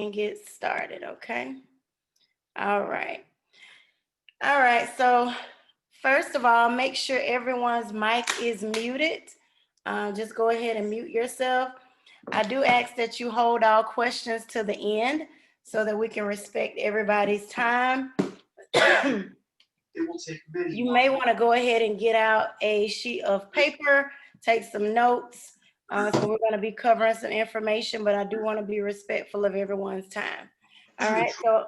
and get started, okay? All right. All right, so first of all, make sure everyone's mic is muted. Just go ahead and mute yourself. I do ask that you hold all questions to the end so that we can respect everybody's time. It will take you may want to go ahead and get out a sheet of paper, take some notes. So we're going to be covering some information, but I do want to be respectful of everyone's time. All right, so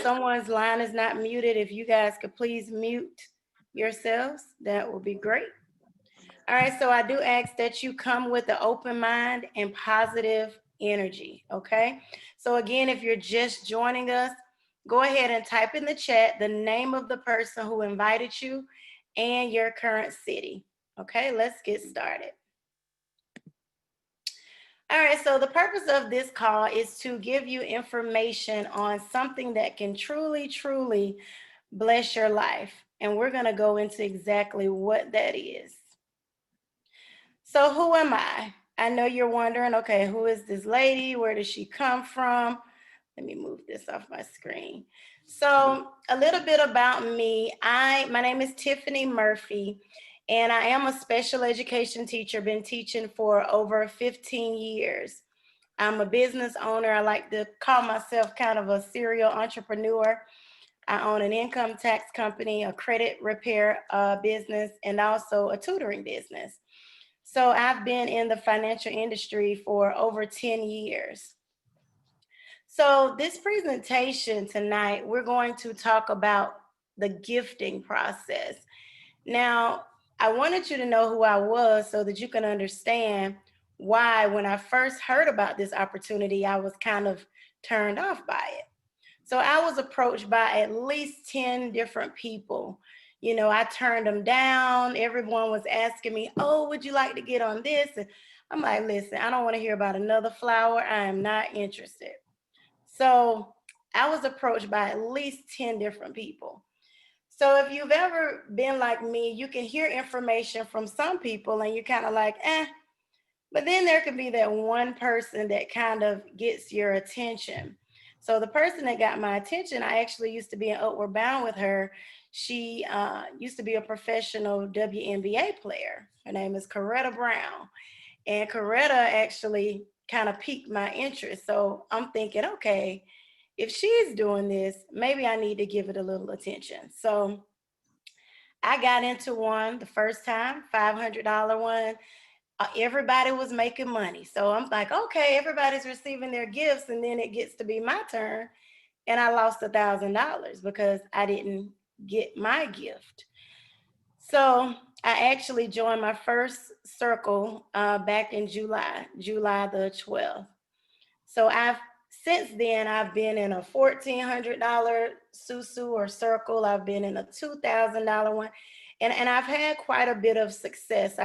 someone's line is not muted. If you guys could please mute yourselves, that would be great. All right, so I do ask that you come with an open mind and positive energy, okay? So again, if you're just joining us, go ahead and type in the chat the name of the person who invited you and your current city. Okay, let's get started. All right, so the purpose of this call is to give you information on something that can truly, truly bless your life. And we're gonna go into exactly what that is. So who am I? I know you're wondering, okay, who is this lady? Where does she come from? Let me move this off my screen. So a little bit about me. My name is Tiffany Murphy, and I am a special education teacher, been teaching for over 15 years. I'm a business owner. I like to call myself kind of a serial entrepreneur. I own an income tax company, a credit repair business, and also a tutoring business. So I've been in the financial industry for over 10 years. So this presentation tonight, we're going to talk about the gifting process. Now, I wanted you to know who I was so that you can understand why when I first heard about this opportunity, I was kind of turned off by it. So I was approached by at least 10 different people. You know, I turned them down. Everyone was asking me, oh, would you like to get on this? And I'm like, listen, I don't want to hear about another flower. I am not interested. So I was approached by at least 10 different people. So if you've ever been like me, you can hear information from some people and you're kind of like, but then there can be that one person that kind of gets your attention. So the person that got my attention, I actually used to be in Outward Bound with her. She used to be a professional WNBA player. Her name is Coretta Brown. And Coretta actually kind of piqued my interest. So I'm thinking, okay, if she's doing this, maybe I need to give it a little attention. So I got into one the first time, $500 one. Everybody was making money. So I'm like, okay, everybody's receiving their gifts, and then it gets to be my turn. And I lost $1,000 because I didn't get my gift. So I actually joined my first circle back in July the 12th. So since then, I've been in a $1,400 susu or circle. I've been in a $2,000 one. And I've had quite a bit of success.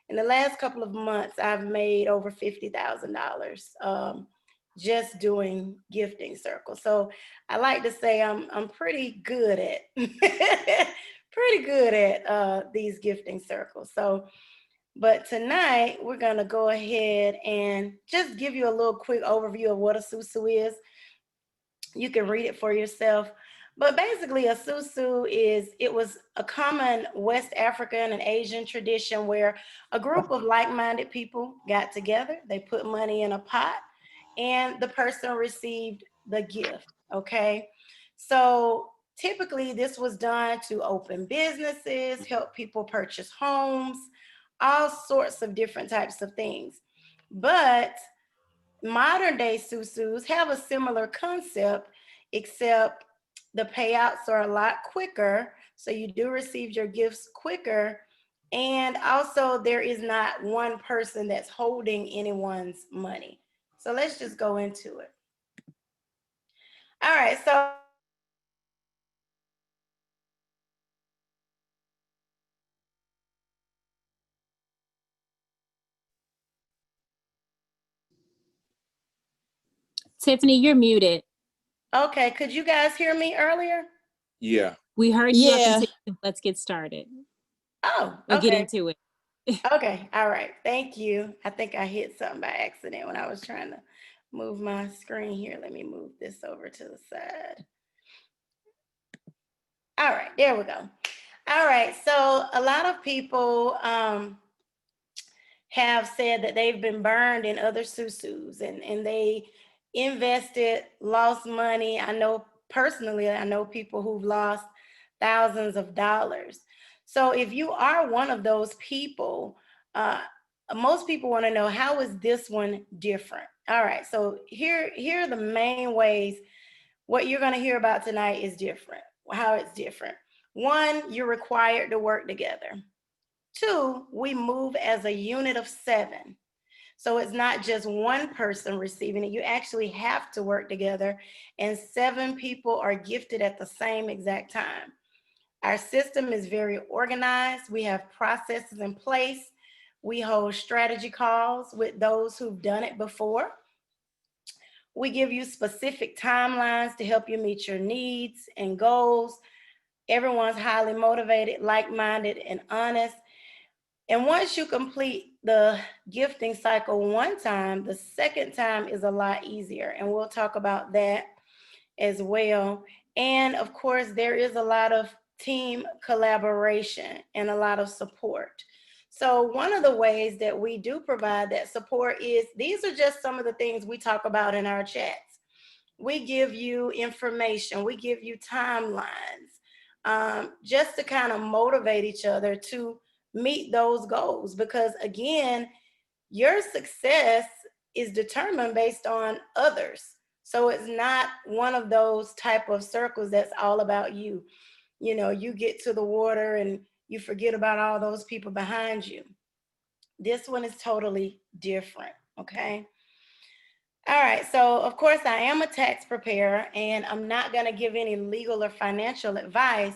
In the last couple of months, I've made over $50,000 just doing gifting circles. So I like to say I'm pretty good at these gifting circles. So, but tonight we're gonna go ahead and just give you a little quick overview of what a susu is. You can read it for yourself. But basically a susu it was a common West African and Asian tradition where a group of like-minded people got together, they put money in a pot, and the person received the gift, okay? So typically this was done to open businesses, help people purchase homes, all sorts of different types of things. But modern day susus have a similar concept, except the payouts are a lot quicker. So you do receive your gifts quicker. And also there is not one person that's holding anyone's money. So let's just go into it. All right, so Tiffany, you're muted. okay, could you guys hear me earlier? Yeah. We heard you. Yeah. Let's get started. Oh, we'll get into it. Okay, all right, thank you. I think I hit something by accident when I was trying to move my screen here. Let me move this over to the side. All right, there we go. All right, so a lot of people have said that they've been burned in other susus, and they invested, lost money. I know personally, I know people who've lost thousands of dollars. So if you are one of those people, uh, most people want to know, how is this one different? All right, so here are the main ways. What you're going to hear about tonight is different, how it's different. One, you're required to work together. Two, we move as a unit of 7. So it's not just one person receiving it. You actually have to work together, and 7 people are gifted at the same exact time. Our system is very organized. We have processes in place. We hold strategy calls with those who've done it before. We give you specific timelines to help you meet your needs and goals. Everyone's highly motivated, like-minded, and honest. And once you complete the gifting cycle one time, the second time is a lot easier. And we'll talk about that as well. And of course, there is a lot of team collaboration and a lot of support. So one of the ways that we do provide that support is, these are just some of the things we talk about in our chats. We give you information, we give you timelines, just to kind of motivate each other to meet those goals. Because again, your success is determined based on others. So it's not one of those type of circles that's all about you. You know, you get to the water and you forget about all those people behind you. This one is totally different, okay? All right, so of course I am a tax preparer, and I'm not going to give any legal or financial advice,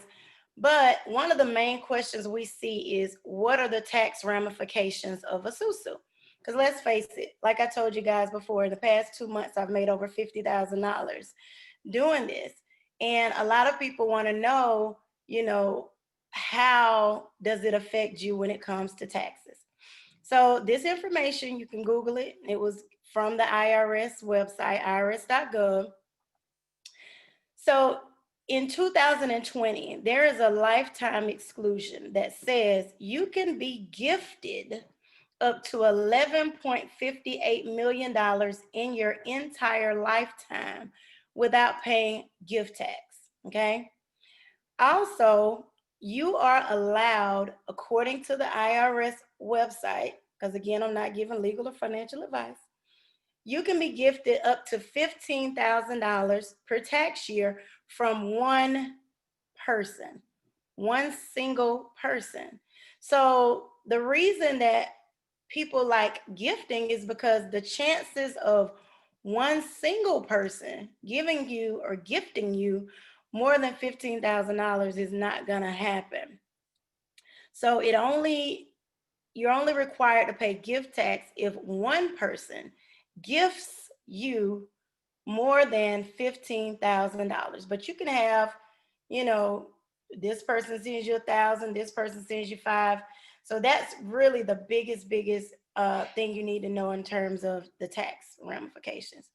but one of the main questions we see is, what are the tax ramifications of a SUSU? Because let's face it, like I told you guys before, the past 2 months I've made over $50,000 doing this. And a lot of people want to know, you know, how does it affect you when it comes to taxes? So this information, you can Google it. It was from the IRS website, irs.gov. So in 2020, there is a lifetime exclusion that says you can be gifted up to $11.58 million in your entire lifetime without paying gift tax, okay? Also, you are allowed, according to the IRS website, because again, I'm not giving legal or financial advice, you can be gifted up to $15,000 per tax year from one person, one single person. So the reason that people like gifting is because the chances of one single person giving you or gifting you more than $15,000 is not going to happen. So you're only required to pay gift tax if one person gifts you more than $15,000. But you can have, you know, this person sends you 1,000, this person sends you 5. So that's really the biggest thing you need to know in terms of the tax ramifications.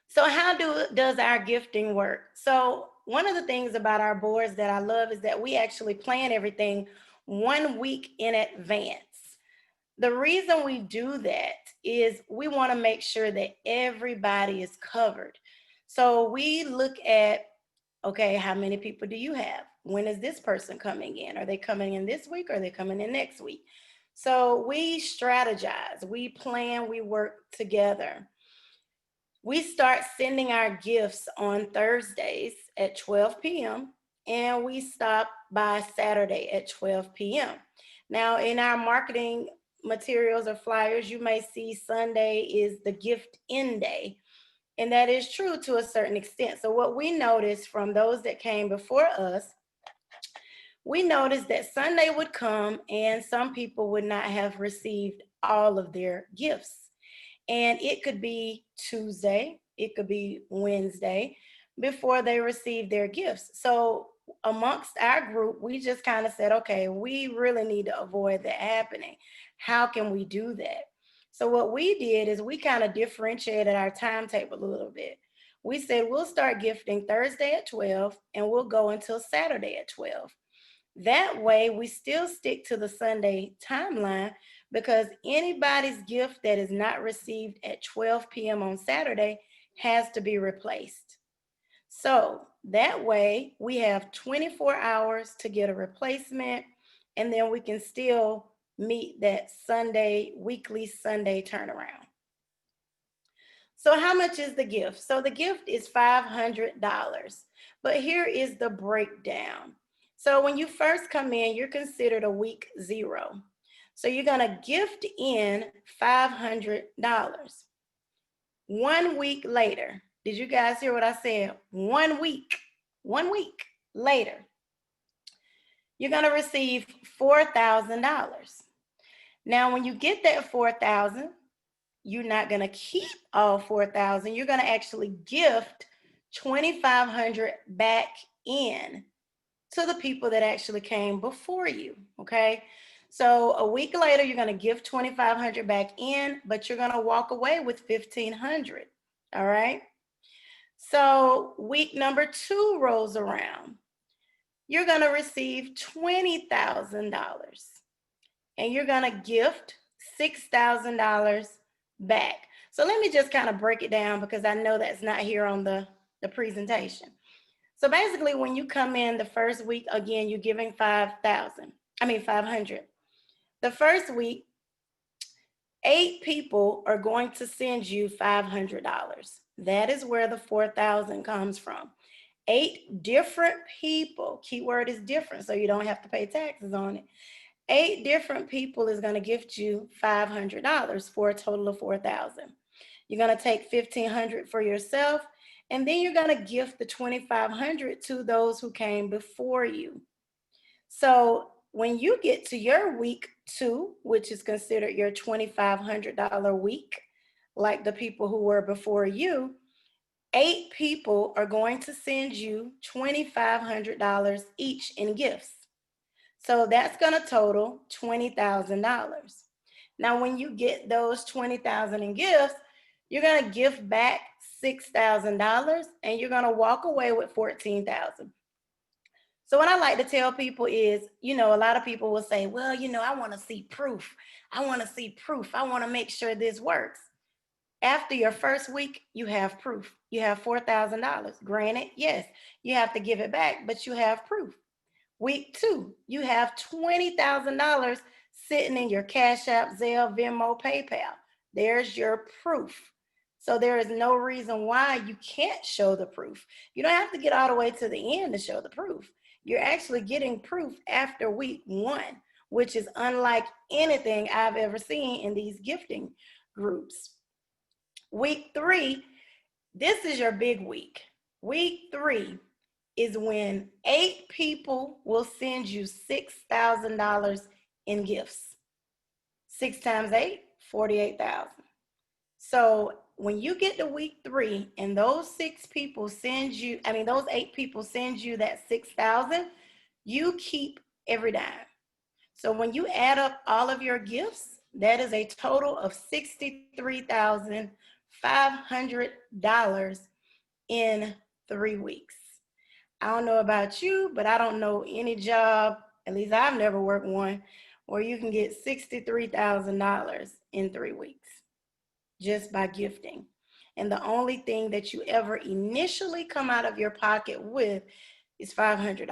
So how does our gifting work? So one of the things about our boards that I love is that we actually plan everything 1 week in advance. The reason we do that is we want to make sure that everybody is covered. So we look at, okay, how many people do you have? When is this person coming in? Are they coming in this week or are they coming in next week? So we strategize, we plan, we work together. We start sending our gifts on Thursdays at 12 p.m. and we stop by Saturday at 12 p.m. Now, in our marketing materials or flyers, you may see Sunday is the gift in day. And that is true to a certain extent. So what we noticed from those that came before us, we noticed that Sunday would come and some people would not have received all of their gifts. And it could be Tuesday, it could be Wednesday before they receive their gifts. So amongst our group, we just kind of said, okay, we really need to avoid that happening. How can we do that? So what we did is we kind of differentiated our timetable a little bit. We said we'll start gifting Thursday at 12 and we'll go until Saturday at 12. That way we still stick to the Sunday timeline, because anybody's gift that is not received at 12 p.m. on Saturday has to be replaced. So that way we have 24 hours to get a replacement, and then we can still meet that weekly Sunday turnaround. So how much is the gift? So the gift is $500, but here is the breakdown. So when you first come in, you're considered a week 0. So you're gonna gift in $500. 1 week later, did you guys hear what I said? 1 week later, you're gonna receive $4,000. Now, when you get that $4,000, you're not gonna keep all $4,000. You're gonna actually gift $2,500 back in to the people that actually came before you, okay? So a week later, you're gonna give $2,500 back in, but you're gonna walk away with $1,500, all right? So week number 2 rolls around. You're gonna receive $20,000 and you're gonna gift $6,000 back. So let me just kind of break it down, because I know that's not here on the presentation. So basically, when you come in the first week, again, you're giving $500. The first week, 8 people are going to send you $500. That is where the $4,000 comes from. 8 different people, keyword is different, so you don't have to pay taxes on it. 8 different people is going to gift you $500 for a total of $4,000. You're going to take $1,500 for yourself, and then you're going to gift the $2,500 to those who came before you. So when you get to your week 2, which is considered your $2,500 week, like the people who were before you, 8 people are going to send you $2,500 each in gifts. So that's going to total $20,000. Now, when you get those $20,000 in gifts, you're going to gift back $6,000 and you're going to walk away with $14,000. So what I like to tell people is, a lot of people will say, well, I want to see proof. I want to see proof. I want to make sure this works. After your first week, you have proof. You have $4,000. Granted, yes, you have to give it back, but you have proof. Week 2, you have $20,000 sitting in your Cash App, Zelle, Venmo, PayPal. There's your proof. So there is no reason why you can't show the proof. You don't have to get all the way to the end to show the proof. You're actually getting proof after week 1, which is unlike anything I've ever seen in these gifting groups. Week 3, this is your big week. Week 3 is when 8 people will send you $6,000 in gifts. 6 times 8, 48,000. So when you get to week 3 and those 8 people send you that 6,000, you keep every dime. So when you add up all of your gifts, that is a total of $63,500 in 3 weeks. I don't know about you, but I don't know any job, at least I've never worked one, where you can get $63,000 in 3 weeks just by gifting. And the only thing that you ever initially come out of your pocket with is $500.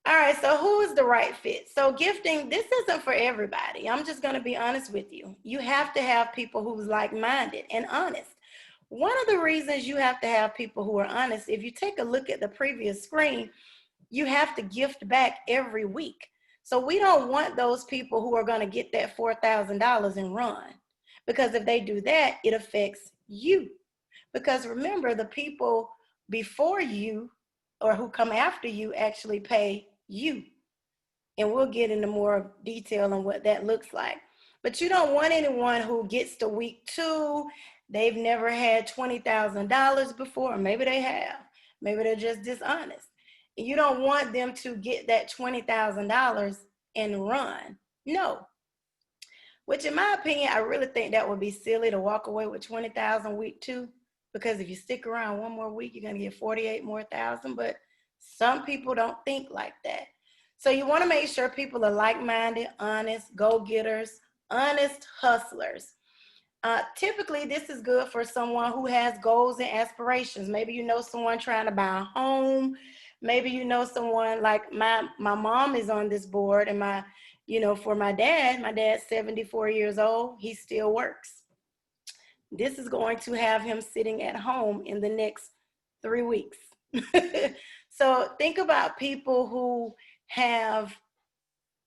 All right, so who is the right fit? So gifting, this isn't for everybody. I'm just going to be honest with you. You have to have people who's like-minded and honest. One of the reasons you have to have people who are honest, if you take a look at the previous screen, you have to gift back every week. So we don't want those people who are going to get that $4,000 and run, because if they do that, it affects you. Because remember, the people before you or who come after you actually pay you. And we'll get into more detail on what that looks like. But you don't want anyone who gets to week 2, they've never had $20,000 before, or maybe they have. Maybe they're just dishonest. You don't want them to get that $20,000 and run. No. which in my opinion, I really think that would be silly to walk away with 20,000 week 2, because if you stick around one more week, you're going to get 48 more thousand. But some people don't think like that. So you want to make sure people are like-minded, honest, go-getters, honest hustlers. Typically, this is good for someone who has goals and aspirations. Maybe you know someone trying to buy a home. Maybe you know someone like my mom is on this board, and for my dad's 74 years old. He still works. This is going to have him sitting at home in the next 3 weeks. So think about people who have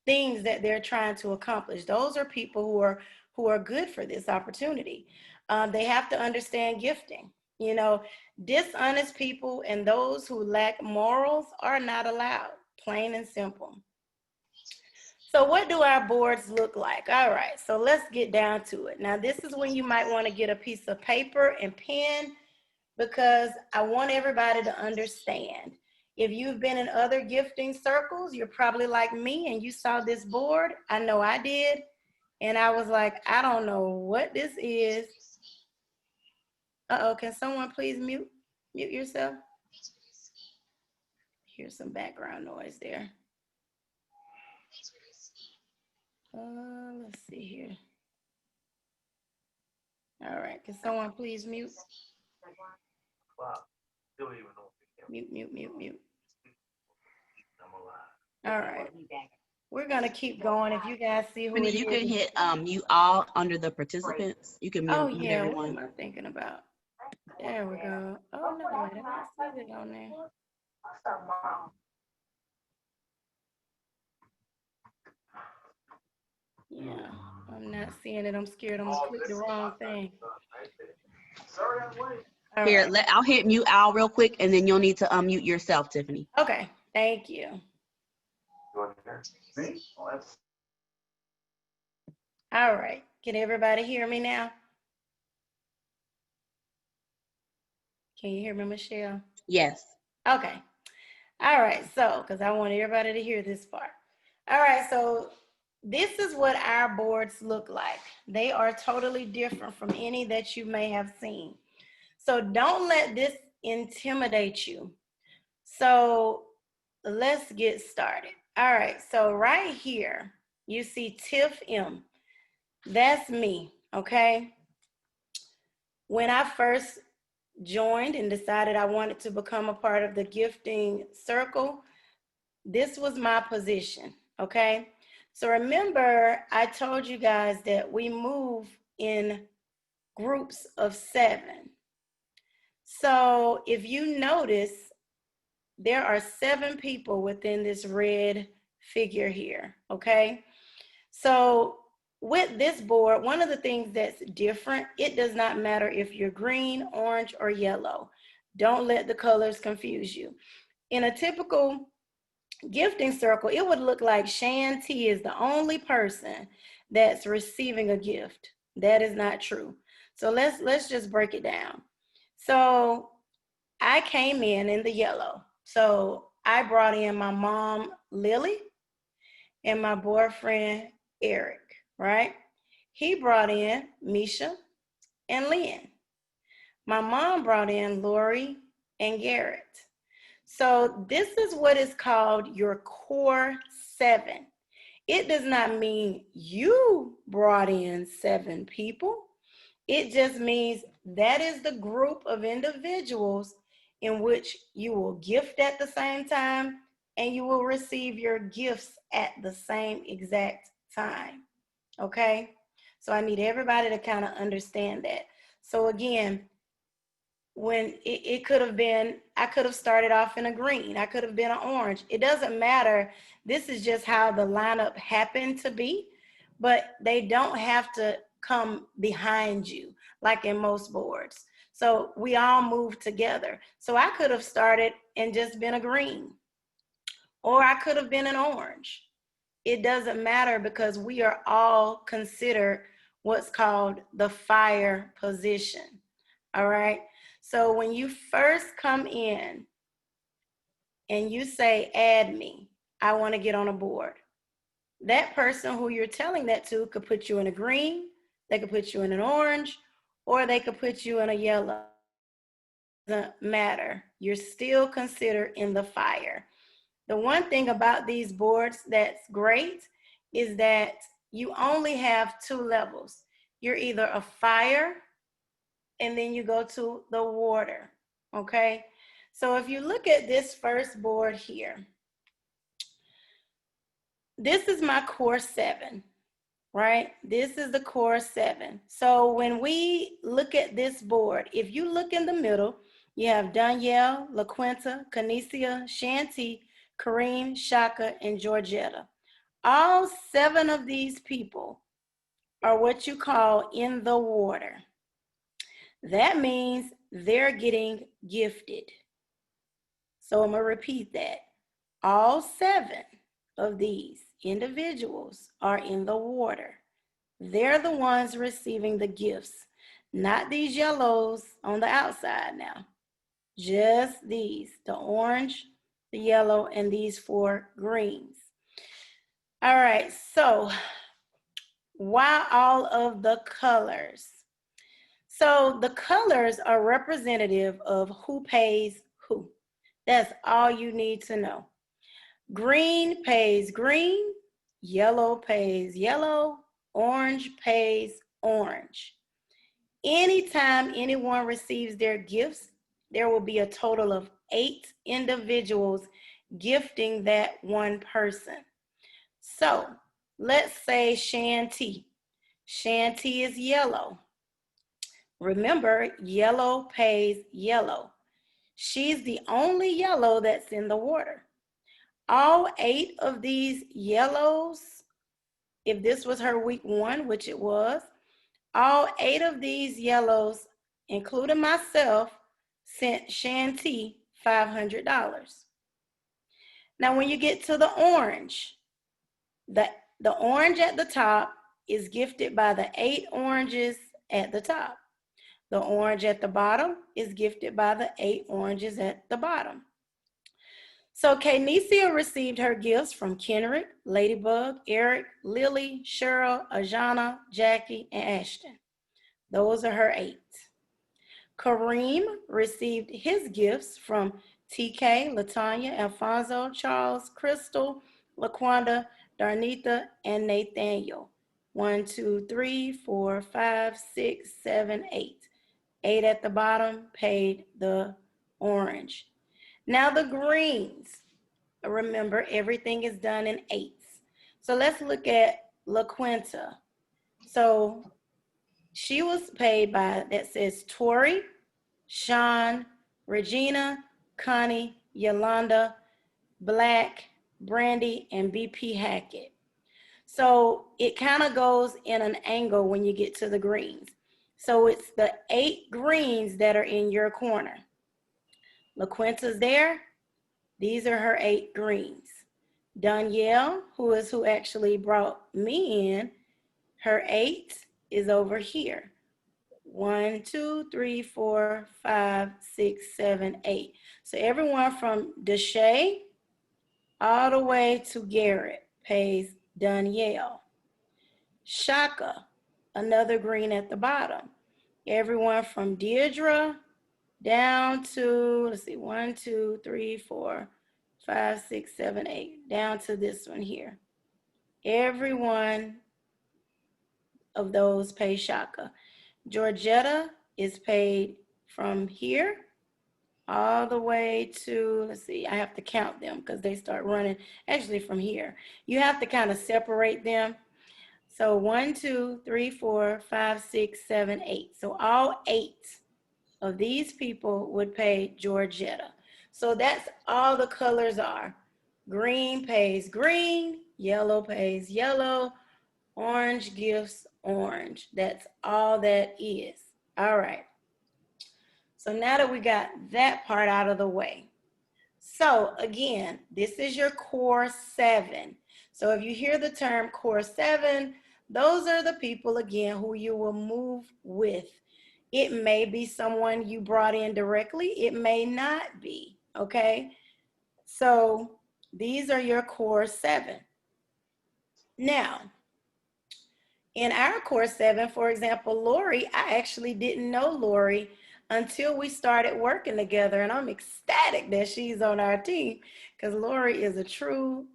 things that they're trying to accomplish. Those are people who are good for this opportunity. They have to understand gifting. Dishonest people and those who lack morals are not allowed, plain and simple. So what do our boards look like? All right, so let's get down to it. Now, this is when you might want to get a piece of paper and pen, because I want everybody to understand. If you've been in other gifting circles, you're probably like me and you saw this board. I know I did. And I was like, I don't know what this is. Uh-oh, can someone please mute yourself? Here's some background noise there. Let's see here. All right, can someone please mute? Mute. All right. We're gonna keep going. If you guys see who it is. You can hit mute all under the participants. You can mute, mute everyone. What am I thinking about? There we go. Oh no, I don't see it on there. Yeah, I'm not seeing it. I'm scared I'm gonna click the wrong thing. Here, I'll hit mute all real quick, and then you'll need to unmute yourself, Tiffany. Okay, thank you. All right, can everybody hear me now? Can you hear me, Michelle? Yes. Okay. All right, so, because I want everybody to hear this part. All right, so this is what our boards look like. They are totally different from any that you may have seen. So don't let this intimidate you. So let's get started. All right, so right here, you see Tiff M. That's me, okay? When I first joined and decided I wanted to become a part of the gifting circle, this was my position, okay? So remember, I told you guys that we move in groups of 7. So if you notice, there are 7 people within this red figure here, okay? So with this board, one of the things that's different, it does not matter if you're green, orange, or yellow. Don't let the colors confuse you. In a typical gifting circle, it would look like Shan T is the only person that's receiving a gift. That is not true. So let's just break it down. So I came in the yellow. So I brought in my mom, Lily, and my boyfriend, Eric, right? He brought in Misha and Lynn. My mom brought in Lori and Garrett. So this is what is called your core 7. It does not mean you brought in 7 people. It just means that is the group of individuals in which you will gift at the same time and you will receive your gifts at the same exact time, okay? So I need everybody to kind of understand that. So again, when it could have been, I could have started off in a green, I could have been an orange. It doesn't matter. This is just how the lineup happened to be, but they don't have to come behind you like in most boards. So we all move together. So I could have started and just been a green, or I could have been an orange. It doesn't matter because we are all considered what's called the fire position. All right. So when you first come in and you say, add me, I want to get on a board. that person who you're telling that to could put you in a green, they could put you in an orange, or they could put you in a yellow. It doesn't matter. You're still considered in the fire. The one thing about these boards that's great is that you only have 2 levels. You're either a fire and then you go to the water, okay? So if you look at this first board here, this is my core 7, right? This is the core 7. So when we look at this board, if you look in the middle, you have Danielle, LaQuinta, Canicia, Shanti, Kareem, Shaka, and Georgetta. All 7 of these people are what you call in the water. That means they're getting gifted. So I'm going to repeat that. All 7 of these individuals are in the water. They're the ones receiving the gifts, not these yellows on the outside now. Just these, the orange, the yellow, and these 4 greens. All right, so why all of the colors? So the colors are representative of who pays who. That's all you need to know. Green pays green, yellow pays yellow, orange pays orange. Anytime anyone receives their gifts, there will be a total of 8 individuals gifting that one person. So let's say Shanti. Shanti is yellow. Remember, yellow pays yellow. She's the only yellow that's in the water. All 8 of these yellows, if this was her week 1, which it was, all 8 of these yellows, including myself, sent Shanti $500. Now, when you get to the orange at the top is gifted by the 8 oranges at the top. The orange at the bottom is gifted by the 8 oranges at the bottom. So Kanicia received her gifts from Kenrick, Ladybug, Eric, Lily, Cheryl, Ajana, Jackie, and Ashton. Those are her 8. Kareem received his gifts from TK, Latanya, Alfonso, Charles, Crystal, LaQuanda, Darnita, and Nathaniel. 1, 2, 3, 4, 5, 6, 7, 8. 8 at the bottom paid the orange. Now the greens. Remember, everything is done in 8s. So let's look at LaQuinta. So she was paid by, that says Tori, Sean, Regina, Connie, Yolanda, Black, Brandy, and BP Hackett. So it kind of goes in an angle when you get to the greens. So it's the 8 greens that are in your corner. LaQuinta's there. These are her 8 greens. Danielle, who actually brought me in, her 8 is over here. 1, 2, 3, 4, 5, 6, 7, 8. So everyone from Deshay all the way to Garrett pays Danielle. Shaka, another green at the bottom. Everyone from Deirdre down to, let's see, 1, 2, 3, 4, 5, 6, 7, 8, down to this one here. Every one of those pay Shaka. Georgetta is paid from here all the way to, let's see, I have to count them because they start running actually from here. You have to kind of separate them. So 1, 2, 3, 4, 5, 6, 7, 8. So all 8 of these people would pay Georgetta. So that's all the colors are. Green pays green, yellow pays yellow, orange gifts orange. That's all that is. All right. So now that we got that part out of the way. So again, this is your core 7. So if you hear the term core 7, those are the people again who you will move with. It may be someone you brought in directly. It may not be, okay? So these are your core 7. Now, in our course 7, for example, Lori, I actually didn't know Lori until we started working together, and I'm ecstatic that she's on our team because Lori is a true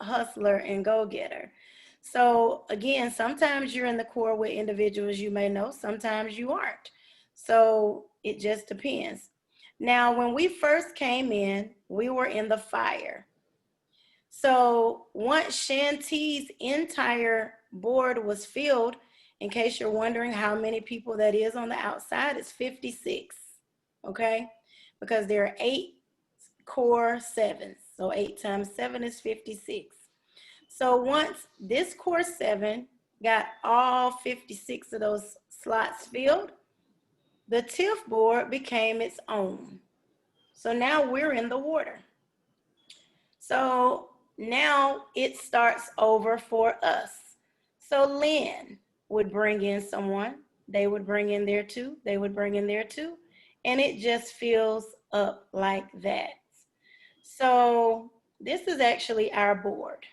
hustler and go-getter. So again, sometimes you're in the core with individuals you may know, sometimes you aren't. So it just depends. Now, when we first came in, we were in the fire. So once Shanti's entire board was filled, in case you're wondering how many people that is on the outside, it's 56, okay? Because there are 8 core 7s. So 8 times 7 is 56. So once this core 7 got all 56 of those slots filled, the TIF board became its own. So now we're in the water. So now it starts over for us. So Lynn would bring in someone, they would bring in there too, they would bring in there too, and it just fills up like that. So this is actually our board.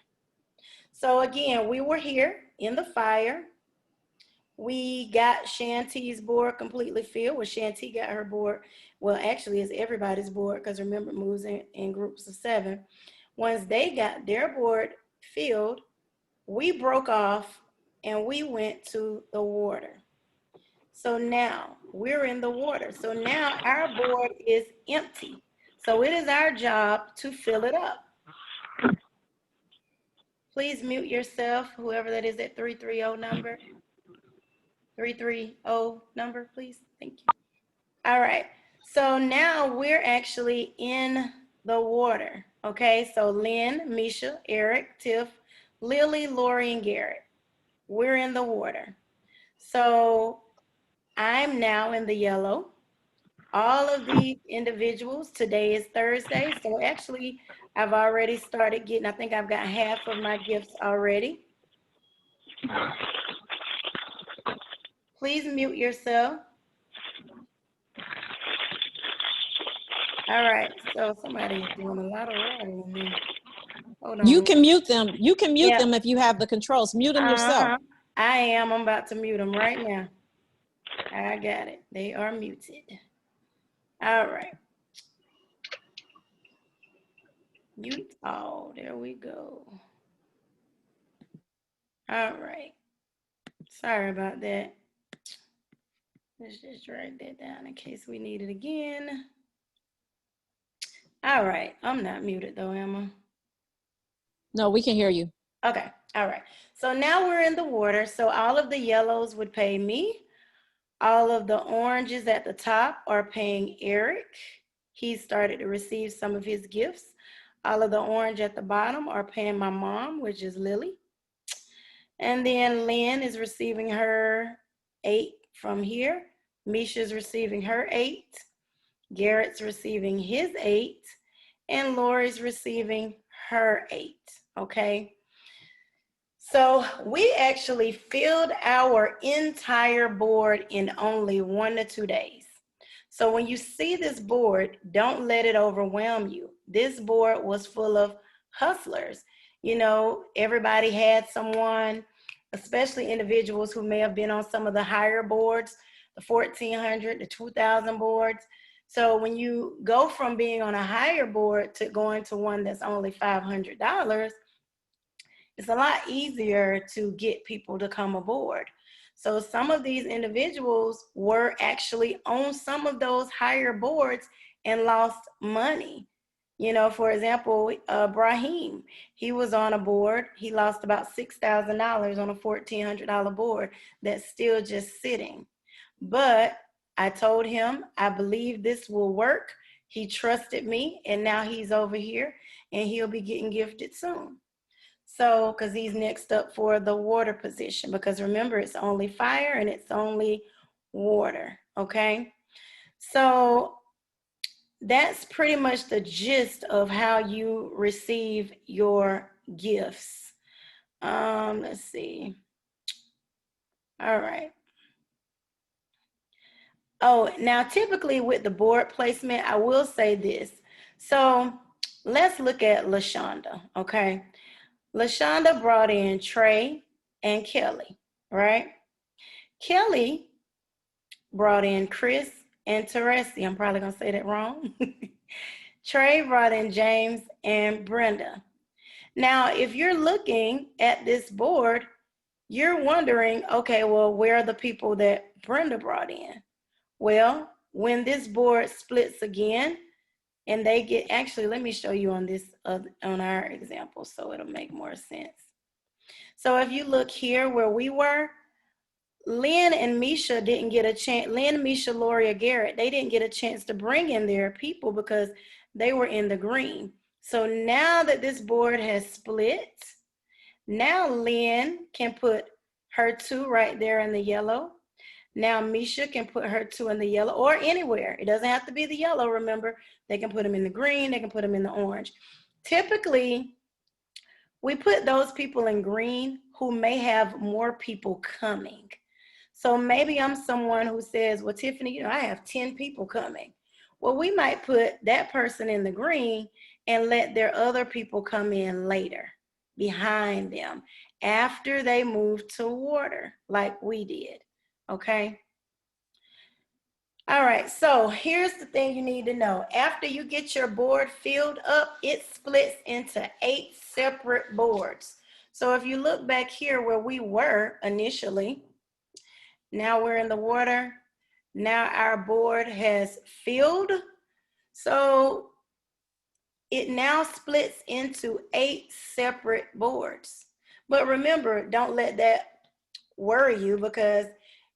So again, we were here in the fire. We got Shanti's board completely filled. Well, Shanti got her board. Well, actually, it's everybody's board because remember, it moves in groups of 7. Once they got their board filled, we broke off and we went to the water. So now we're in the water. So now our board is empty. So it is our job to fill it up. Please mute yourself, whoever that is, that 330 number. 330 number, please. Thank you. All right. So now we're actually in the water. Okay. So Lynn, Misha, Eric, Tiff, Lily, Lori, and Garrett. We're in the water. So I'm now in the yellow. All of these individuals, today is Thursday. So actually, I've already started getting, I think I've got half of my gifts already. Please mute yourself. All right, so somebody is doing a lot of writing in here. Hold on. You can mute them. You can mute Yeah. them if you have the controls. Mute them yourself. I am. I'm about to mute them right now. I got it. They are muted. All right. Mute all. There we go. All right. Sorry about that. Let's just write that down in case we need it again. All right. I'm not muted though, am I? No, we can hear you. Okay. All right. So now we're in the water. So all of the yellows would pay me. All of the oranges at the top are paying Eric. He started to receive some of his gifts. All of the orange at the bottom are paying my mom, which is Lily. And then Lynn is receiving her 8 from here. Misha's receiving her 8. Garrett's receiving his 8. And Lori's receiving her 8. Okay. So we actually filled our entire board in only 1 to 2 days. So when you see this board, don't let it overwhelm you. This board was full of hustlers. You know, everybody had someone, especially individuals who may have been on some of the higher boards, the 1,400, the 2,000 boards. So when you go from being on a higher board to going to one that's only $500, it's a lot easier to get people to come aboard. So some of these individuals were actually on some of those higher boards and lost money. You know, for example, Brahim, he was on a board. He lost about $6,000 on a $1,400 board that's still just sitting. But I told him, I believe this will work. He trusted me, and now he's over here, and he'll be getting gifted soon. So, because he's next up for the water position, because remember, it's only fire and it's only water, okay? So that's pretty much the gist of how you receive your gifts. Let's see. All right. Oh, now typically with the board placement, I will say this. So let's look at LaShonda, okay? LaShonda brought in Trey and Kelly, right? Kelly brought in Chris and Teresi. I'm probably going to say that wrong. Trey brought in James and Brenda. Now, if you're looking at this board, you're wondering, okay, well, where are the people that Brenda brought in? Well, when this board splits again, and they get, actually, let me show you on this, on our example, so it'll make more sense. So if you look here where we were, Lynn and Misha didn't get a chance. Lynn, Misha, Lori, or Garrett, they didn't get a chance to bring in their people because they were in the green. So now that this board has split, now Lynn can put her 2 right there in the yellow. Now Misha can put her 2 in the yellow or anywhere. It doesn't have to be the yellow, remember. They can put them in the green, they can put them in the orange. Typically, we put those people in green who may have more people coming. So maybe I'm someone who says, well, Tiffany, I have 10 people coming. Well, we might put that person in the green and let their other people come in later, behind them, after they move to water, like we did, okay? All right, so here's the thing you need to know. After you get your board filled up, it splits into 8 separate boards. So if you look back here where we were initially, now we're in the water. Now our board has filled. So it now splits into 8 separate boards. But remember, don't let that worry you because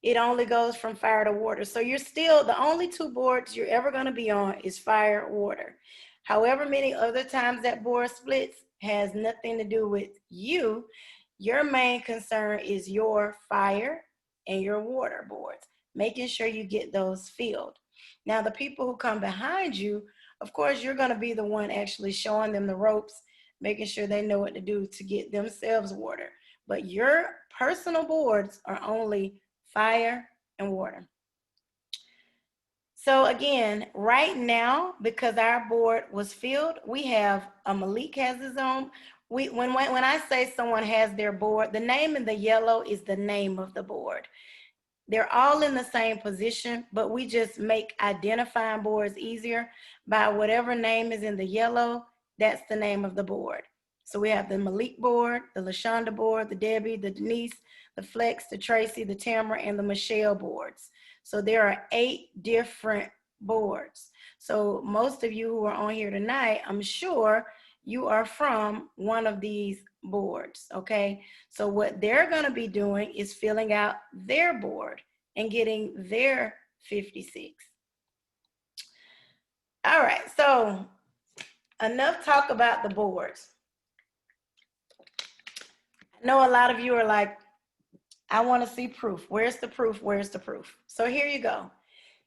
it only goes from fire to water. So you're still, the only 2 boards you're ever going to be on is fire, water. However many other times that board splits has nothing to do with you. Your main concern is your fire and your water boards, making sure you get those filled. Now, the people who come behind you, of course, you're going to be the one actually showing them the ropes, making sure they know what to do to get themselves water. But your personal boards are only fire and water. So again, right now, because our board was filled, we have Malik has his own. When I say someone has their board, the name in the yellow is the name of the board. They're all in the same position, but we just make identifying boards easier by whatever name is in the yellow, that's the name of the board. So we have the Malik board, the LaShonda board, the Debbie, the Denise, the Flex, the Tracy, the Tamara, and the Michelle boards. So there are 8 different boards. So most of you who are on here tonight, I'm sure you are from one of these boards, okay? So what they're gonna be doing is filling out their board and getting their 56. All right, so enough talk about the boards. I know a lot of you are like, I wanna see proof. Where's the proof? Where's the proof? So here you go.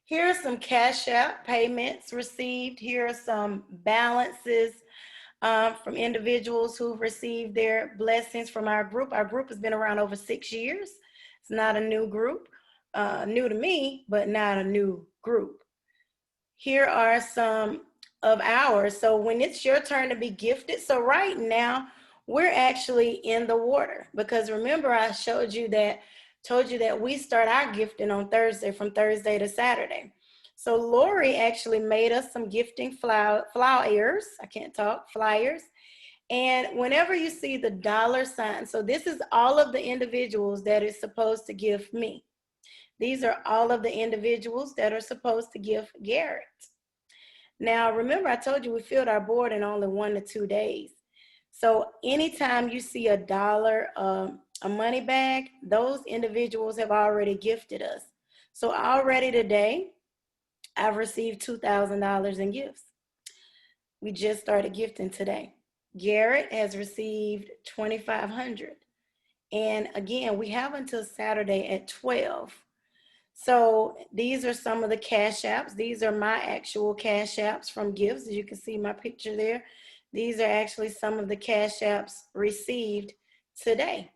Here are some Cash App payments received. Here are some balances from individuals who've received their blessings from our group. Our group has been around over 6 years. It's not a new group, new to me, but not a new group. Here are some of ours. So when it's your turn to be gifted, so right now we're actually in the water because remember I told you that we start our gifting on Thursday, from Thursday to Saturday. So Lori actually made us some gifting flyers. I can't talk, flyers. And whenever you see the $sign, so this is all of the individuals that is supposed to give me. These are all of the individuals that are supposed to give Garrett. Now, remember I told you we filled our board in only 1 to 2 days. So anytime you see $1, a money bag, those individuals have already gifted us. So already today, I've received $2,000 in gifts. We just started gifting today. Garrett has received $2,500. And again, we have until Saturday at 12. So these are some of the Cash Apps. These are my actual Cash Apps from gifts. As you can see my picture there. These are actually some of the Cash Apps received today.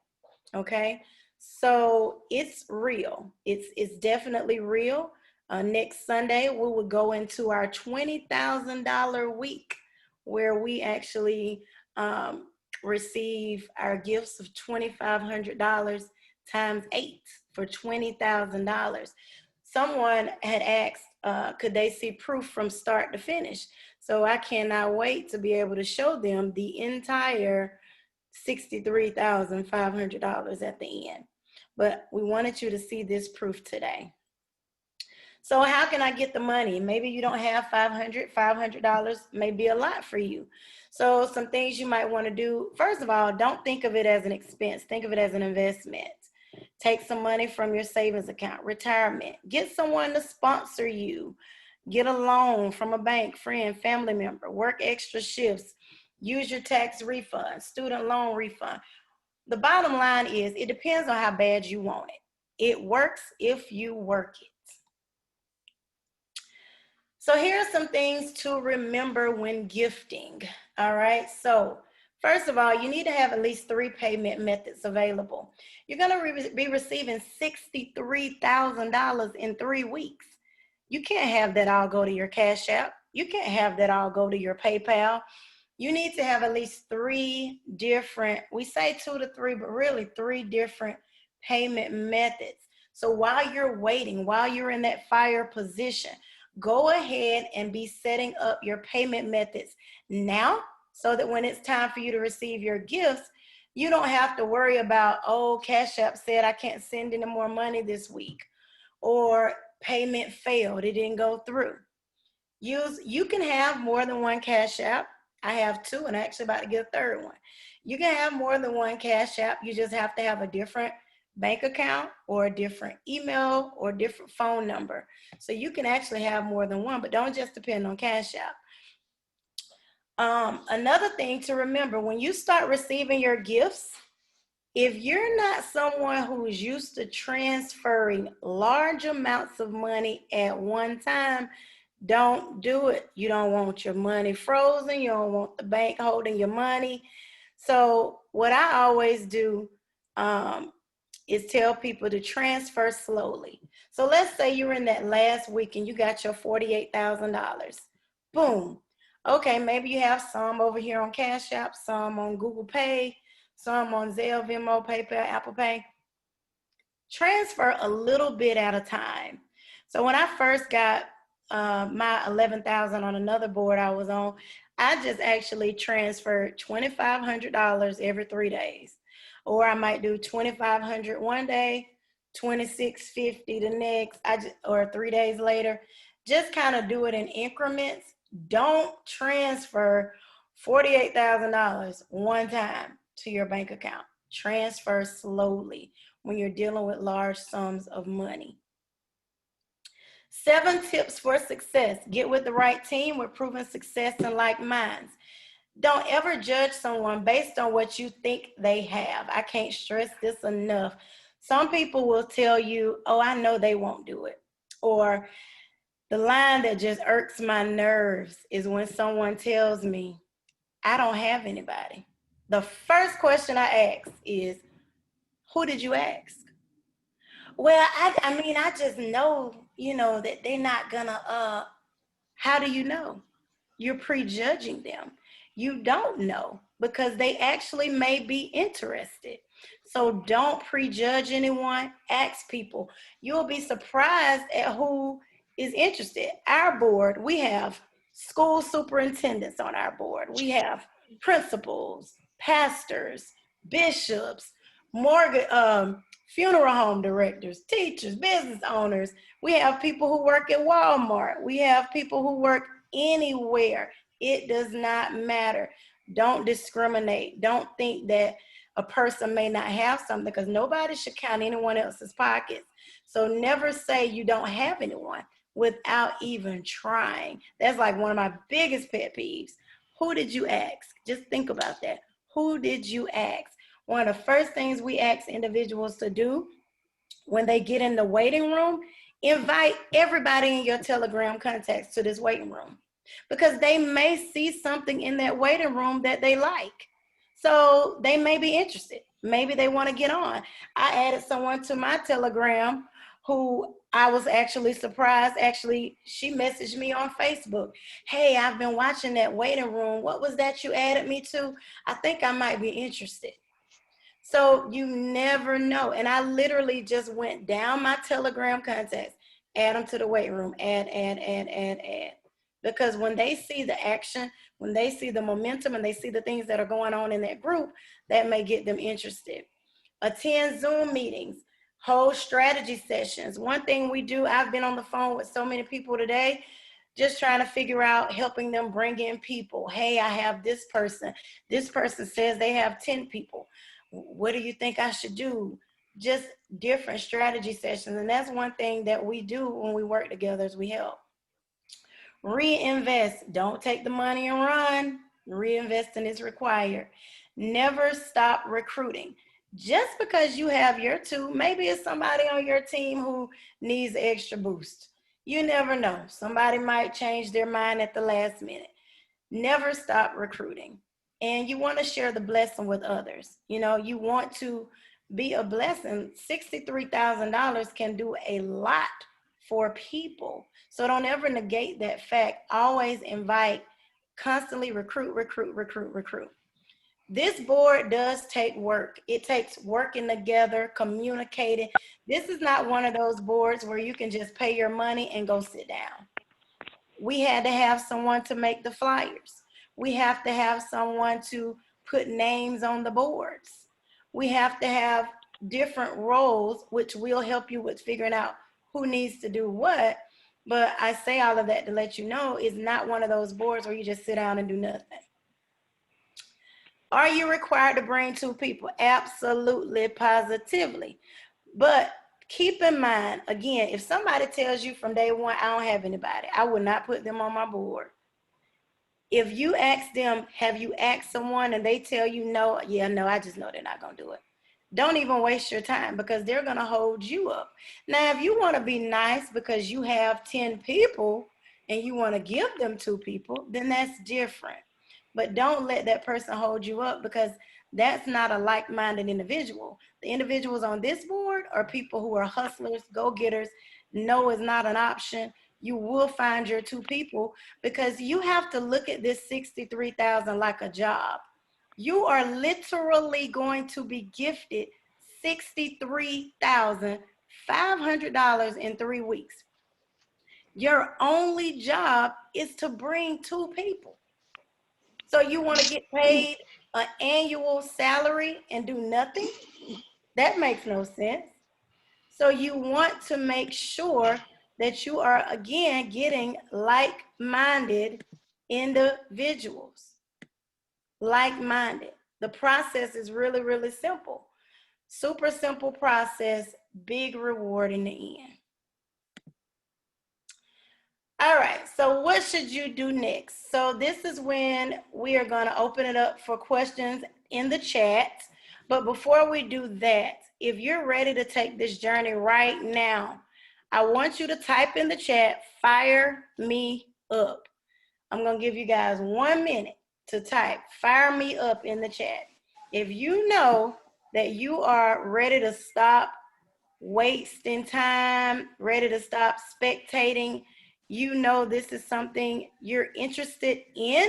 Okay, so it's real. It's definitely real. Next Sunday, we will go into our $20,000 week where we actually receive our gifts of $2,500 times 8 for $20,000. Someone had asked, could they see proof from start to finish? So I cannot wait to be able to show them the entire $63,500 at the end. But we wanted you to see this proof today. So how can I get the money? Maybe you don't have $500 may be a lot for you. So some things you might want to do. First of all, don't think of it as an expense. Think of it as an investment. Take some money from your savings account, retirement. Get someone to sponsor you. Get a loan from a bank, friend, family member. Work extra shifts. Use your tax refund, student loan refund. The bottom line is it depends on how bad you want it. It works if you work it. So here are some things to remember when gifting. All right. So first of all, you need to have at least 3 payment methods available. You're going to be receiving $63,000 in 3 weeks. You can't have that all go to your Cash App. You can't have that all go to your PayPal. You need to have at least 3 different, we say 2 to 3, but really 3 different payment methods. So while you're waiting, while you're in that fire position, go ahead and be setting up your payment methods now so that when it's time for you to receive your gifts, you don't have to worry about, oh, Cash App said I can't send any more money this week, or payment failed, it didn't go through. You can have more than 1 Cash App. I have 2 and I'm actually about to get a 3rd one. You can have more than 1 Cash App. You just have to have a different bank account or a different email or a different phone number. So you can actually have more than 1, but don't just depend on Cash App. Another thing to remember, when you start receiving your gifts, if you're not someone who's used to transferring large amounts of money at one time, don't do it. You don't want your money frozen. You don't want the bank holding your money. So what I always do is tell people to transfer slowly. So let's say you're in that last week and you got your $48,000. Boom. Okay, maybe you have some over here on Cash App, some on Google Pay, some on Zelle, Venmo, PayPal, Apple Pay. Transfer a little bit at a time. So when I first got my $11,000 on another board I was on, I just actually transferred $2,500 every 3 days. Or I might do $2,500 one day, $2,650 the next, or 3 days later. Just kind of do it in increments. Don't transfer $48,000 one time to your bank account. Transfer slowly when you're dealing with large sums of money. 7 tips for success. Get with the right team with proven success and like minds. Don't ever judge someone based on what you think they have. I can't stress this enough. Some people will tell you, oh, I know they won't do it. Or the line that just irks my nerves is when someone tells me, I don't have anybody. The first question I ask is, who did you ask? Well, I just know, that they're not gonna, how do you know? You're prejudging them. You don't know because they actually may be interested. So don't prejudge anyone. Ask people. You'll be surprised at who is interested. Our board, we have school superintendents on our board. We have principals, pastors, bishops, funeral home directors, teachers, business owners. We have people who work at Walmart. We have people who work anywhere. It does not matter. Don't discriminate. Don't think that a person may not have something, because nobody should count anyone else's pockets. So never say you don't have anyone without even trying. That's like one of my biggest pet peeves. Who did you ask? Just think about that. Who did you ask? One of the first things we ask individuals to do when they get in the waiting room, invite everybody in your Telegram contacts to this waiting room, because they may see something in that waiting room that they like. So they may be interested. Maybe they want to get on. I added someone to my Telegram who I was actually surprised. Actually, she messaged me on Facebook. Hey, I've been watching that waiting room. What was that you added me to? I think I might be interested. So you never know. And I literally just went down my Telegram contacts, add them to the waiting room, add. Because when they see the action, when they see the momentum and they see the things that are going on in that group, that may get them interested. Attend Zoom meetings, hold strategy sessions. One thing we do, I've been on the phone with so many people today, just trying to figure out, helping them bring in people. Hey, I have this person. This person says they have 10 people. What do you think I should do? Just different strategy sessions. And that's one thing that we do when we work together is we help. Reinvest. Don't take the money and run. Reinvesting is required. Never stop recruiting. Just because you have your two, maybe it's somebody on your team who needs an extra boost. You never know. Somebody might change their mind at the last minute. Never stop recruiting. And you want to share the blessing with others. You know, you want to be a blessing. $63,000 can do a lot for people. So don't ever negate that fact. Always invite, constantly recruit. This board does take work. It takes working together, communicating. This is not one of those boards where you can just pay your money and go sit down. We had to have someone to make the flyers. We have to have someone to put names on the boards. We have to have different roles, which will help you with figuring out who needs to do what. But I say all of that to let you know it's not one of those boards where you just sit down and do nothing. Are you required to bring two people? Absolutely, positively. But keep in mind, again, if somebody tells you from day one, I don't have anybody, I would not put them on my board. If you ask them, have you asked someone, and they tell you no, yeah, no, I just know they're not going to do it. Don't even waste your time because they're going to hold you up. Now, if you want to be nice because you have 10 people and you want to give them 2 people, then that's different. But don't let that person hold you up because that's not a like-minded individual. The individuals on this board are people who are hustlers, go-getters. No is not an option. You will find your 2 people because you have to look at this $63,000 like a job. You are literally going to be gifted $63,500 in 3 weeks. Your only job is to bring 2 people. So you want to get paid an annual salary and do nothing? That makes no sense. So you want to make sure that you are, again, getting like-minded individuals. Like-minded. The process is really, really simple. Super simple process, big reward in the end. All right, so what should you do next? So this is when we are going to open it up for questions in the chat. But before we do that, if you're ready to take this journey right now, I want you to type in the chat, fire me up. I'm going to give you guys 1 minute to type fire me up in the chat. If you know that you are ready to stop wasting time, ready to stop spectating, you know this is something you're interested in,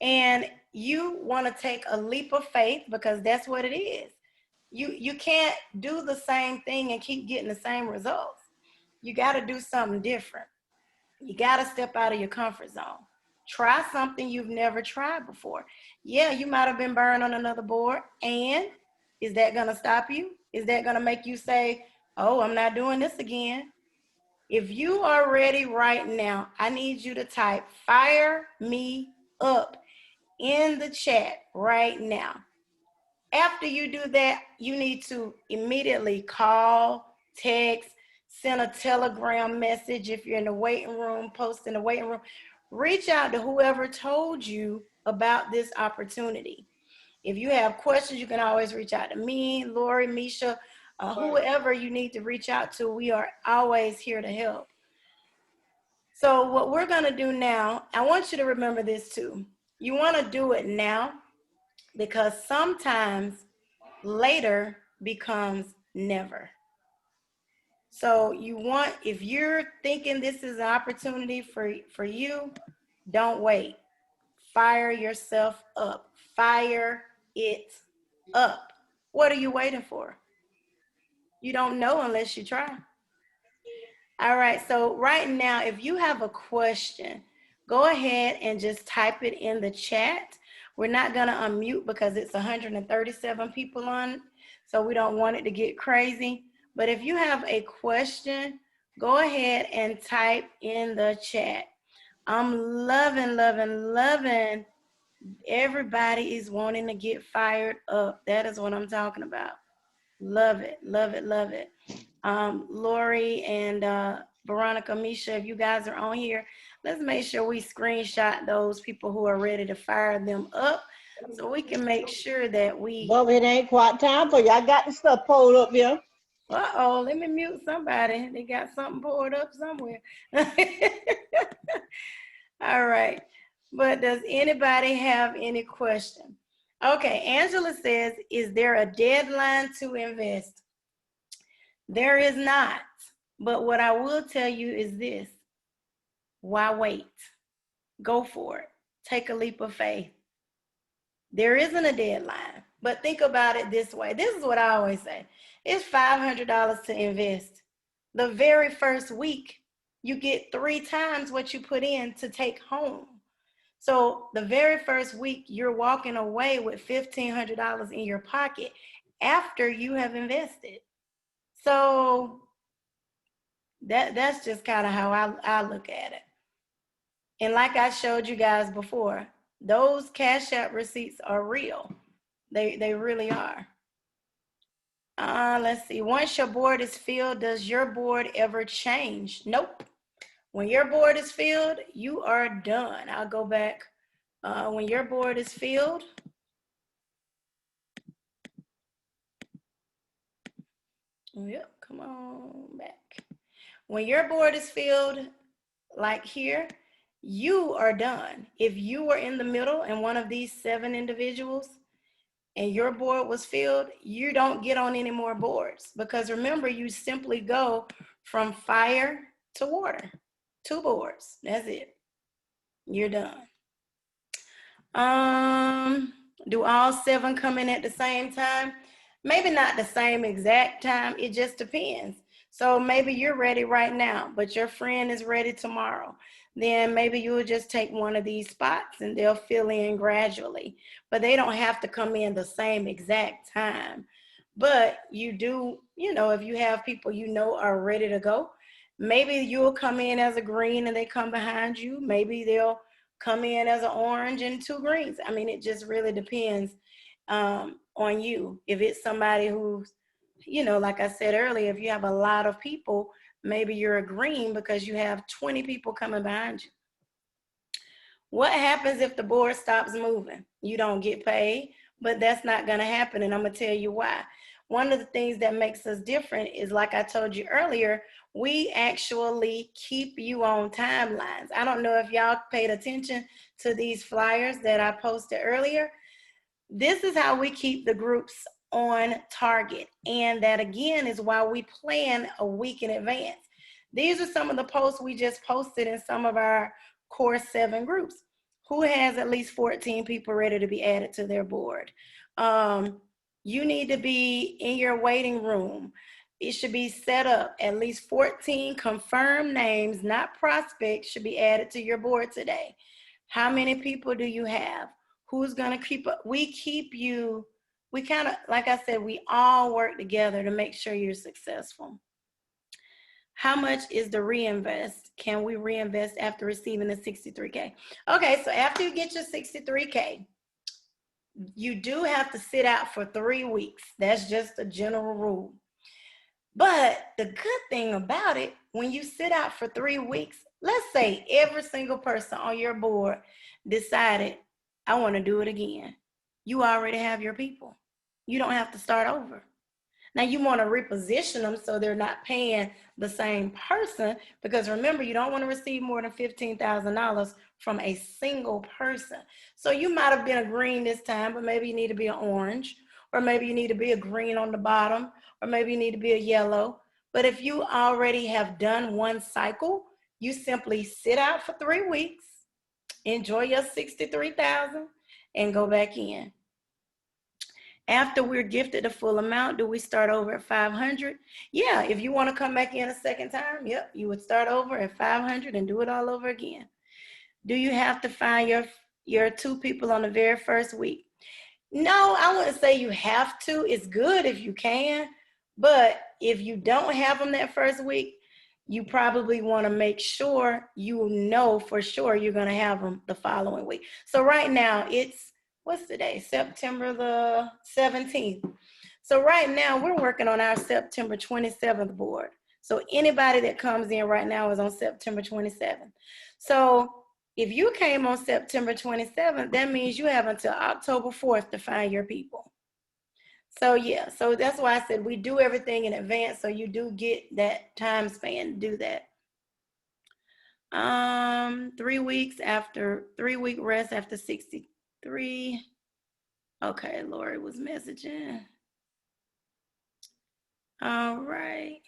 and you want to take a leap of faith because that's what it is. You can't do the same thing and keep getting the same results. You got to do something different. You got to step out of your comfort zone. Try something you've never tried before. Yeah, you might have been burned on another board, and is that going to stop you? Is that going to make you say, oh, I'm not doing this again? If you are ready right now, I need you to type fire me up in the chat right now. After you do that, you need to immediately call, text, send a Telegram message. If you're in the waiting room, post in the waiting room, reach out to whoever told you about this opportunity. If you have questions, you can always reach out to me, Lori, Misha, whoever you need to reach out to. We are always here to help. So what we're going to do now, I want you to remember this too. You want to do it now because sometimes later becomes never. So if you're thinking this is an opportunity for you, don't wait. Fire yourself up. Fire it up. What are you waiting for? You don't know unless you try. All right, so right now, if you have a question, go ahead and just type it in the chat. We're not gonna unmute because it's 137 people on, so we don't want it to get crazy. But if you have a question, go ahead and type in the chat. I'm loving, loving, loving. Everybody is wanting to get fired up. That is what I'm talking about. Love it, love it, love it. Lori and Veronica, Misha, if you guys are on here, let's make sure we screenshot those people who are ready to fire them up so we can make sure that we... Well, it ain't quite time for you. I got the stuff pulled up here. Uh-oh, let me mute somebody. They got something pulled up somewhere. All right. But does anybody have any question? Okay, Angela says, is there a deadline to invest? There is not. But what I will tell you is this. Why wait? Go for it. Take a leap of faith. There isn't a deadline, but think about it this way. This is what I always say. It's $500 to invest. The very first week, you get 3 times what you put in to take home. So the very first week, you're walking away with $1,500 in your pocket after you have invested. So that's just kind of how I look at it. And like I showed you guys before, those Cash App receipts are real. They really are. Let's see. Once your board is filled, does your board ever change? Nope. When your board is filled, you are done. I'll go back. When your board is filled, yep, come on back. When your board is filled, like here, you are done. If you were in the middle and one of these 7 individuals and your board was filled, you don't get on any more boards, because remember, you simply go from fire to water. 2 boards, that's it. You're done. Do all 7 come in at the same time? Maybe not the same exact time. It just depends. So maybe you're ready right now, but your friend is ready tomorrow. Then maybe you will just take one of these spots and they'll fill in gradually. But they don't have to come in the same exact time. But you do, if you have people are ready to go, maybe you'll come in as a green and they come behind you. Maybe they'll come in as an orange and 2 greens. I mean, it just really depends on you. If it's somebody who's, like I said earlier, if you have a lot of people, maybe you're a green because you have 20 people coming behind you. What happens if the board stops moving? You don't get paid, but that's not going to happen, and I'm going to tell you why. One of the things that makes us different is, like I told you earlier, we actually keep you on timelines. I don't know if y'all paid attention to these flyers that I posted earlier. This is how we keep the groups on target. And that, again, is why we plan a week in advance. These are some of the posts we just posted in some of our core 7 groups. Who has at least 14 people ready to be added to their board? You need to be in your waiting room. It should be set up. At least 14 confirmed names, not prospects, should be added to your board today. How many people do you have? Who's going to keep up? We keep you, we kind of, like I said, we all work together to make sure you're successful. How much is the reinvest? Can we reinvest after receiving the 63K? Okay, so after you get your 63K, you do have to sit out for 3 weeks. That's just a general rule. But the good thing about it, when you sit out for 3 weeks, let's say every single person on your board decided, I want to do it again. You already have your people. You don't have to start over. Now you want to reposition them so they're not paying the same person, because remember, you don't want to receive more than $15,000 from a single person. So you might have been a green this time, but maybe you need to be an orange, or maybe you need to be a green on the bottom, or maybe you need to be a yellow. But if you already have done one cycle, you simply sit out for 3 weeks, enjoy your 63,000 and go back in. After we're gifted the full amount, do we start over at 500? Yeah, if you want to come back in a second time, yep, you would start over at 500 and do it all over again. Do you have to find your 2 people on the very first week? No, I wouldn't say you have to. It's good if you can, but if you don't have them that first week, you probably want to make sure you know for sure you're going to have them the following week. So right now it's, what's the day? September the 17th. So right now we're working on our September 27th board. So anybody that comes in right now is on September 27th. So if you came on September 27th, that means you have until October 4th to find your people. So yeah, so that's why I said we do everything in advance, so you do get that time span to do that. 3 weeks after, 3-week rest after 63. Okay, Lori was messaging. All right.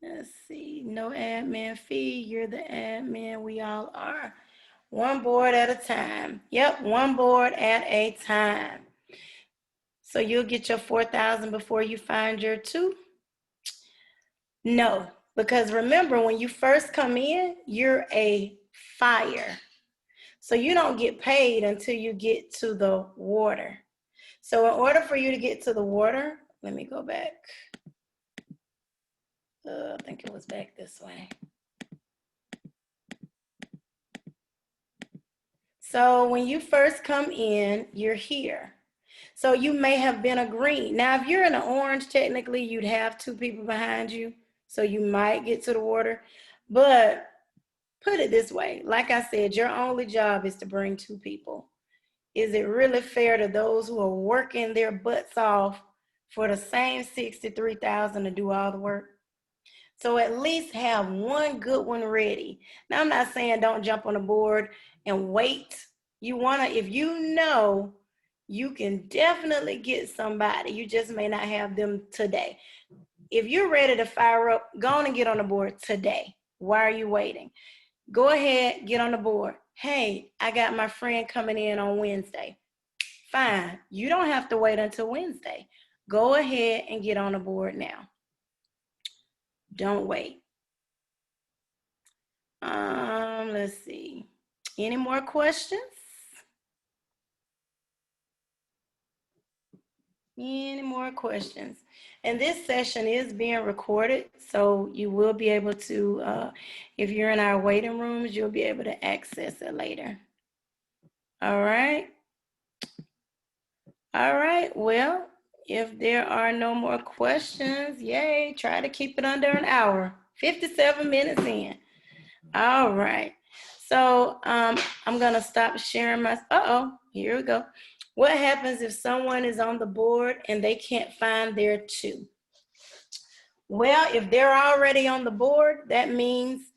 Let's see, no admin fee, you're the admin, we all are. One board at a time. Yep, one board at a time. So you'll get your 4,000 before you find your 2? No, because remember when you first come in, you're a fire. So you don't get paid until you get to the water. So in order for you to get to the water, let me go back. I think it was back this way. So when you first come in, you're here. So you may have been a green. Now, if you're in an orange, technically you'd have 2 people behind you. So you might get to the water. But put it this way, like I said, your only job is to bring 2 people. Is it really fair to those who are working their butts off for the same 63,000 to do all the work? So at least have one good one ready. Now, I'm not saying don't jump on the board and wait. You want to, if you know you can definitely get somebody, you just may not have them today. If you're ready to fire up, go on and get on the board today. Why are you waiting? Go ahead, get on the board. Hey, I got my friend coming in on Wednesday. Fine, you don't have to wait until Wednesday. Go ahead and get on the board now. Don't wait. Let's see. Any more questions? Any more questions? And this session is being recorded, so you will be able to, if you're in our waiting rooms, you'll be able to access it later. All right. All right. Well, if there are no more questions, yay, try to keep it under an hour. 57 minutes in. All right. So I'm going to stop sharing my, here we go. What happens if someone is on the board and they can't find their 2? Well, if they're already on the board, that means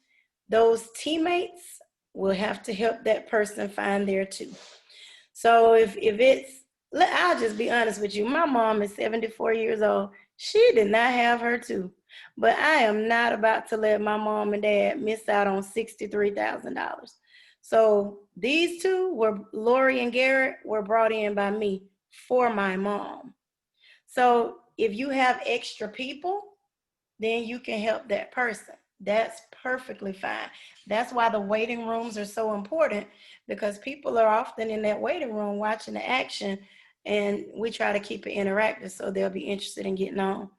those teammates will have to help that person find their 2. So if it's, I'll just be honest with you. My mom is 74 years old. She did not have her 2. But I am not about to let my mom and dad miss out on $63,000. So these 2 were, Lori and Garrett, were brought in by me for my mom. So if you have extra people, then you can help that person. That's perfectly fine. That's why the waiting rooms are so important, because people are often in that waiting room watching the action, and we try to keep it interactive so they'll be interested in getting on.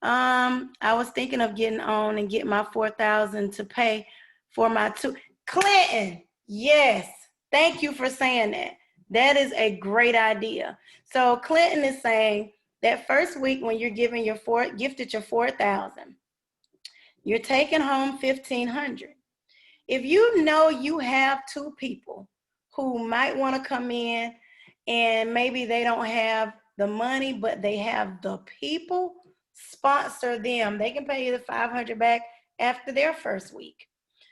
I was thinking of getting on and get my 4,000 to pay for my 2. Clinton, yes, thank you for saying that. That is a great idea. So Clinton is saying that first week when you're giving your gifted your 4,000, you're taking home 1,500. If you know you have 2 people who might want to come in and maybe they don't have the money, but they have the people, sponsor them. They can pay you the 500 back after their first week.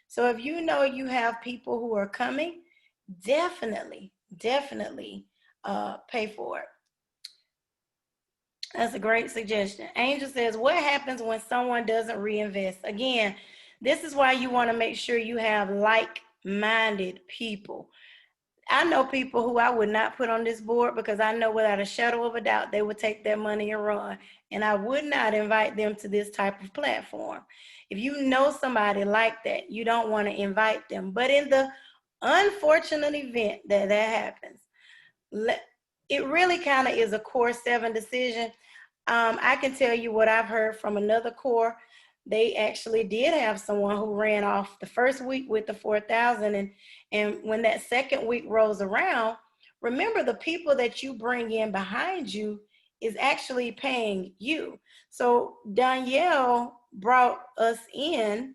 So if you know you have people who are coming, definitely pay for it. That's a great suggestion. Angel says, what happens when someone doesn't reinvest? Again, this is why you want to make sure you have like-minded people. I know people who I would not put on this board because I know without a shadow of a doubt they would take their money and run. And I would not invite them to this type of platform. If you know somebody like that, you don't want to invite them. But in the unfortunate event that that happens, it really kind of is a core 7 decision. I can tell you what I've heard from another core. They actually did have someone who ran off the first week with the 4,000, and when that second week rolls around, remember the people that you bring in behind you is actually paying you. So Danielle brought us in,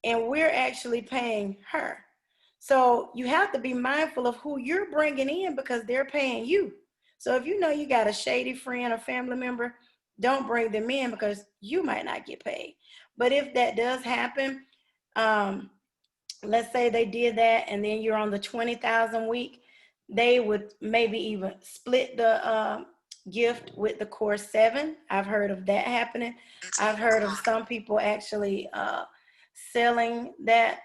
and we're actually paying her. So you have to be mindful of who you're bringing in because they're paying you. So if you know you got a shady friend or family member, don't bring them in because you might not get paid. But if that does happen, let's say they did that and then you're on the 20,000 week, they would maybe even split the gift with the core 7. I've heard of that happening. I've heard of some people actually selling that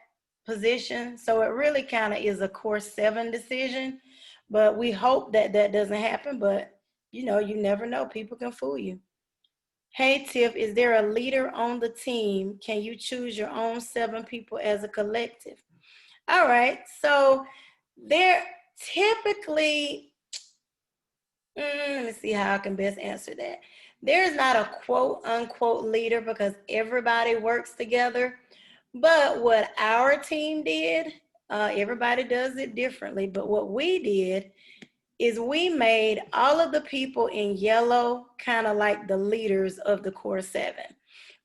position. So it really kind of is a core 7 decision, but we hope that that doesn't happen. But you know, you never know. People can fool you. Hey, Tiff, is there a leader on the team? Can you choose your own 7 people as a collective? All right. So there typically, let me see how I can best answer that. There's not a quote unquote leader because everybody works together. But what our team did, everybody does it differently. But what we did is we made all of the people in yellow kind of like the leaders of the core 7.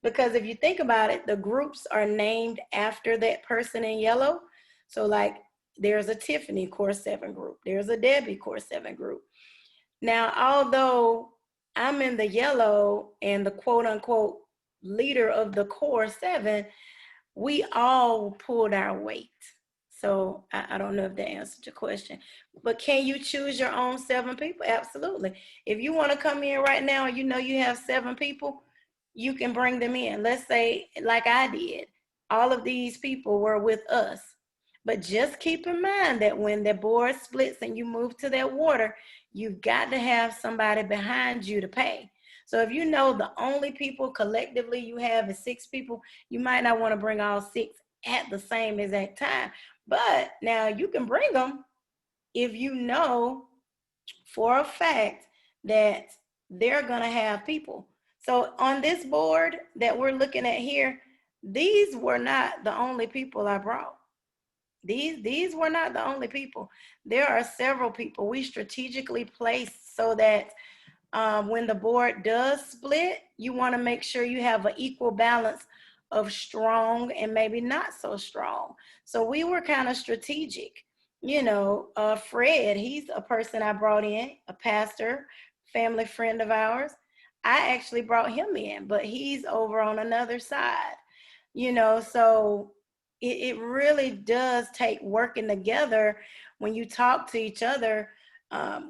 Because if you think about it, the groups are named after that person in yellow. So like there's a Tiffany core 7 group. There's a Debbie core 7 group. Now, although I'm in the yellow and the quote unquote leader of the core 7, we all pulled our weight. So I don't know if that answered your question, but can you choose your own 7 people? Absolutely. If you want to come in right now and you know you have 7 people, you can bring them in. Let's say, like I did, all of these people were with us. But just keep in mind that when the board splits and you move to that water, you've got to have somebody behind you to pay. So if you know the only people collectively you have is 6 people, you might not want to bring all 6 at the same exact time. But now you can bring them if you know for a fact that they're going to have people. So on this board that we're looking at here, these were not the only people I brought. These were not the only people. There are several people we strategically placed so that when the board does split, you want to make sure you have an equal balance of strong and maybe not so strong. So we were kind of strategic. You know, Fred, he's a person I brought in, a pastor, family friend of ours. I actually brought him in, but he's over on another side. You know, so it really does take working together. When you talk to each other,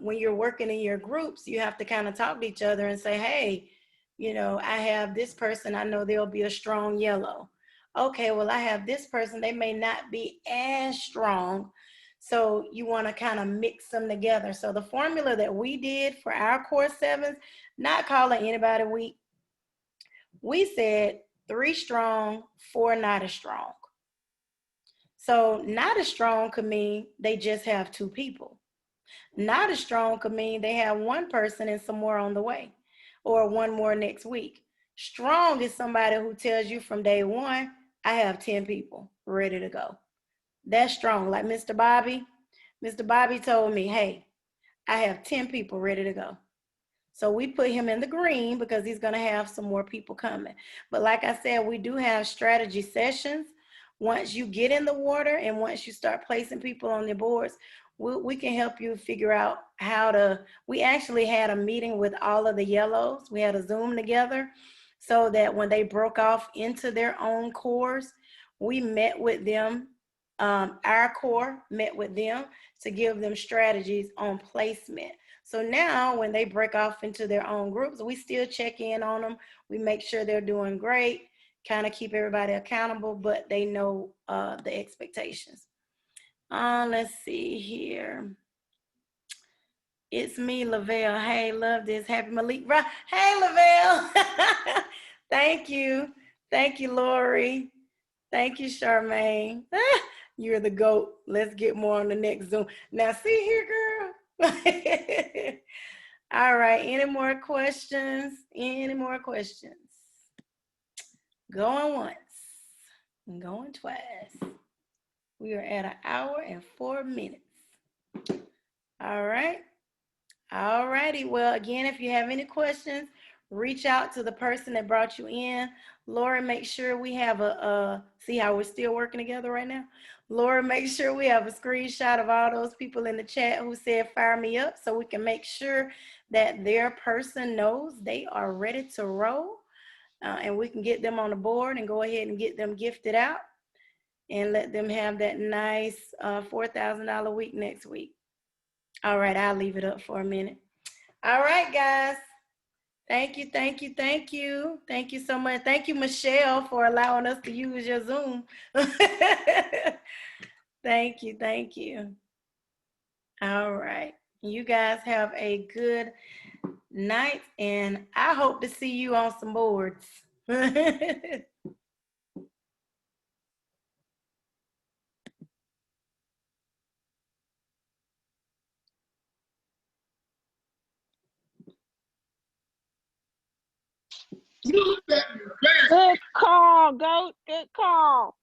when you're working in your groups, you have to kind of talk to each other and say, hey, you know, I have this person, I know they'll be a strong yellow. Okay, well, I have this person, they may not be as strong. So you want to kind of mix them together. So the formula that we did for our core 7s, not calling anybody weak, we said 3 strong, 4 not as strong. So not as strong could mean they just have 2 people. Not as strong could mean they have 1 person and some more on the way, or 1 more next week. Strong is somebody who tells you from day 1, I have 10 people ready to go. That's strong. Like Mr. Bobby. Mr. Bobby told me, hey, I have 10 people ready to go. So we put him in the green because he's going to have some more people coming. But like I said, we do have strategy sessions. Once you get in the water and once you start placing people on the boards, we can help you figure out how to. We actually had a meeting with all of the yellows. We had a Zoom together so that when they broke off into their own cores, we met with them. Our core met with them to give them strategies on placement. So now when they break off into their own groups, we still check in on them. We make sure they're doing great, kind of keep everybody accountable, but they know the expectations. Let's see here. It's me, Lavelle. Hey, love this. Happy Malik. Hey, Lavelle. Thank you. Thank you, Lori. Thank you, Charmaine. You're the GOAT. Let's get more on the next Zoom. Now, see here, girl. All right. Any more questions? Any more questions? Going once. Going twice. We are at 1 hour and 4 minutes. All right. All righty. Well, again, if you have any questions, reach out to the person that brought you in. Laura, make sure we have see how we're still working together right now? Laura, make sure we have a screenshot of all those people in the chat who said fire me up, so we can make sure that their person knows they are ready to roll, and we can get them on the board and go ahead and get them gifted out and let them have that nice $4,000 week next week. All right, I'll leave it up for a minute. All right, guys. Thank you, thank you, thank you. Thank you so much. Thank you, Michelle, for allowing us to use your Zoom. Thank you, thank you. All right. You guys have a good night, and I hope to see you on some boards. Good call, GOAT. Good call.